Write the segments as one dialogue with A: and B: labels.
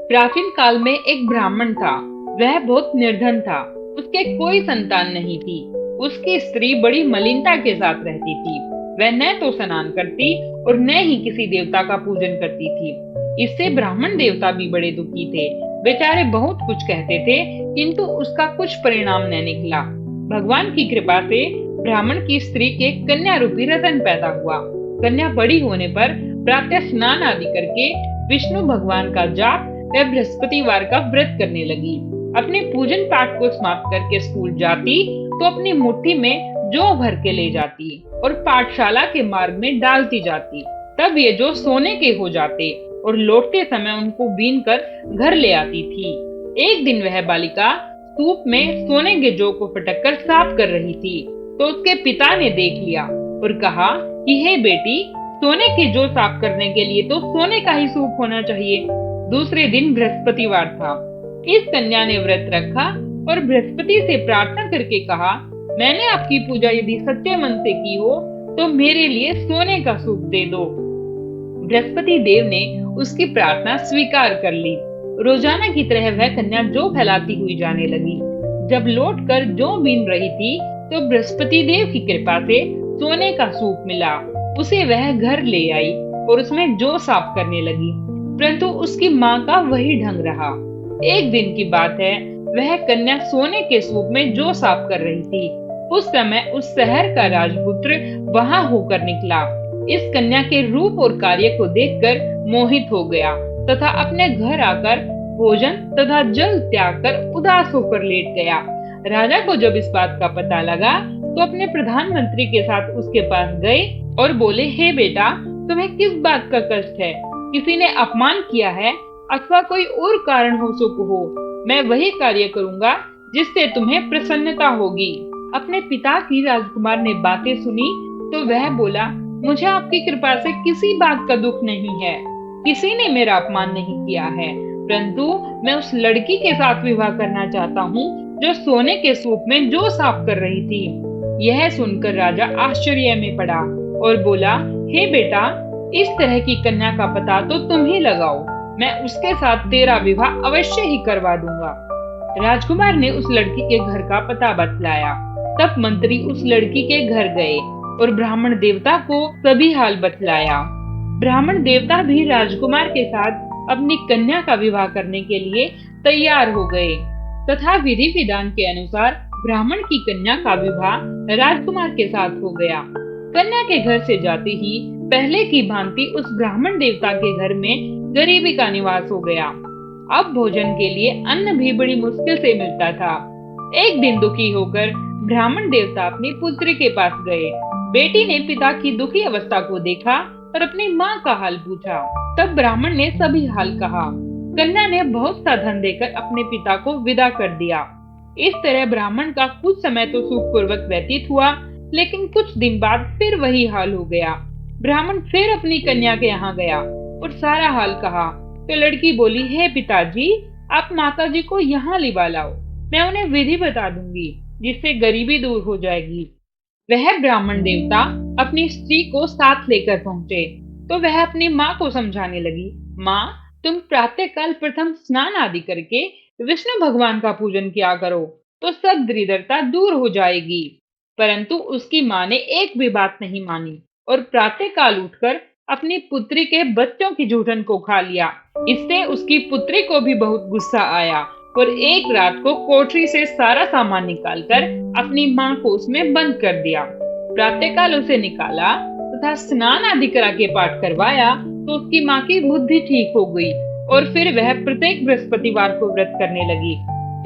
A: प्राचीन काल में एक ब्राह्मण था। वह बहुत निर्धन था। उसके कोई संतान नहीं थी। उसकी स्त्री बड़ी मलिनता के साथ रहती थी। वह न तो स्नान करती और न ही किसी देवता का पूजन करती थी। इससे ब्राह्मण देवता भी बड़े दुखी थे। बेचारे बहुत कुछ कहते थे, किंतु उसका कुछ परिणाम न निकला। भगवान की कृपा से ब्राह्मण की स्त्री के कन्या रूपी रतन पैदा हुआ। कन्या बड़ी होने पर प्रातः स्नान आदि करके विष्णु भगवान का जाप वह बृहस्पतिवार का व्रत करने लगी। अपने पूजन पाठ को समाप्त करके स्कूल जाती तो अपनी मुट्ठी में जौ भर के ले जाती और पाठशाला के मार्ग में डालती जाती। तब ये जौ सोने के हो जाते और लौटते समय उनको बीन कर घर ले आती थी। एक दिन वह बालिका सूप में सोने के जौ को फटक कर साफ कर रही थी तो उसके पिता ने देख लिया और कहा कि हे बेटी, सोने के जौ साफ करने के लिए तो सोने का ही सूप होना चाहिए। दूसरे दिन बृहस्पतिवार था। इस कन्या ने व्रत रखा और बृहस्पति से प्रार्थना करके कहा, मैंने आपकी पूजा यदि सच्चे मन से की हो तो मेरे लिए सोने का सूप दे दो। बृहस्पति देव ने उसकी प्रार्थना स्वीकार कर ली। रोजाना की तरह वह कन्या जौ फैलाती हुई जाने लगी। जब लौटकर जौ बीन रही थी तो बृहस्पति देव की कृपा से सोने का सूप मिला। उसे वह घर ले आई और उसमें जौ साफ करने लगी, परंतु उसकी माँ का वही ढंग रहा। एक दिन की बात है, वह कन्या सोने के सूप में जौ साफ कर रही थी। उस समय उस शहर का राजपुत्र वहां होकर निकला। इस कन्या के रूप और कार्य को देखकर मोहित हो गया तथा अपने घर आकर भोजन तथा जल त्याग कर उदास होकर लेट गया। राजा को जब इस बात का पता लगा तो अपने प्रधानमंत्री के साथ उसके पास गए और बोले, हे बेटा, तुम्हें किस बात का कष्ट है? किसी ने अपमान किया है अथवा कोई और कारण हो सुख हो, मैं वही कार्य करूंगा जिससे तुम्हें प्रसन्नता होगी। अपने पिता की राजकुमार ने बातें सुनी तो वह बोला, मुझे आपकी कृपा से किसी बात का दुख नहीं है। किसी ने मेरा अपमान नहीं किया है, परंतु मैं उस लड़की के साथ विवाह करना चाहता हूँ जो सोने के सूप में जौ साफ कर रही थी। यह सुनकर राजा आश्चर्य में पड़ा और बोला, हे बेटा, इस तरह की कन्या का पता तो तुम ही लगाओ। मैं उसके साथ तेरा विवाह अवश्य ही करवा दूंगा। राजकुमार ने उस लड़की के घर का पता बतलाया। तब मंत्री उस लड़की के घर गए और ब्राह्मण देवता को सभी हाल बतलाया। ब्राह्मण देवता भी राजकुमार के साथ अपनी कन्या का विवाह करने के लिए तैयार हो गए तथा विधि विधान के अनुसार ब्राह्मण की कन्या का विवाह राजकुमार के साथ हो गया। कन्या के घर से जाते ही पहले की भांति उस ब्राह्मण देवता के घर में गरीबी का निवास हो गया। अब भोजन के लिए अन्न भी बड़ी मुश्किल से मिलता था। एक दिन दुखी होकर ब्राह्मण देवता अपनी पुत्री के पास गए। बेटी ने पिता की दुखी अवस्था को देखा और अपनी माँ का हाल पूछा। तब ब्राह्मण ने सभी हाल कहा। कन्या ने बहुत सा धन देकर अपने पिता को विदा कर दिया। इस तरह ब्राह्मण का कुछ समय तो सुखपूर्वक व्यतीत हुआ, लेकिन कुछ दिन बाद फिर वही हाल हो गया। ब्राह्मण फिर अपनी कन्या के यहाँ गया और सारा हाल कहा तो लड़की बोली, हे पिताजी, आप माताजी को यहाँ लिवा लाओ, मैं उन्हें विधि बता दूंगी जिससे गरीबी दूर हो जाएगी। वह ब्राह्मण देवता अपनी स्त्री को साथ लेकर पहुँचे तो वह अपनी माँ को समझाने लगी, माँ, तुम प्रातः काल प्रथम स्नान आदि करके विष्णु भगवान का पूजन किया करो तो सब दरिद्रता दूर हो जाएगी। परंतु उसकी माँ ने एक भी बात नहीं मानी और प्रातः काल उठकर अपनी पुत्री के बच्चों की जूठन को खा लिया। इससे उसकी पुत्री को भी बहुत गुस्सा आया और एक रात को कोठरी से सारा सामान निकालकर अपनी माँ को उसमें बंद कर दिया। प्रातःकाल उसे निकाला तथा स्नान आदि करा के पाठ करवाया तो उसकी माँ की बुद्धि ठीक हो गई और फिर वह प्रत्येक बृहस्पतिवार को व्रत करने लगी।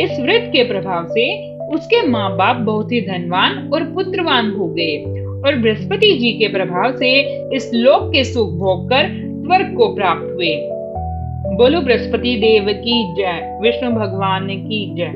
A: इस व्रत के प्रभाव से उसके माँ बाप बहुत ही धनवान और पुत्रवान हो गए और बृहस्पति जी के प्रभाव से इस लोक के सुख भोग कर स्वर्ग को प्राप्त हुए। बोलो बृहस्पति देव की जय, विष्णु भगवान की जय।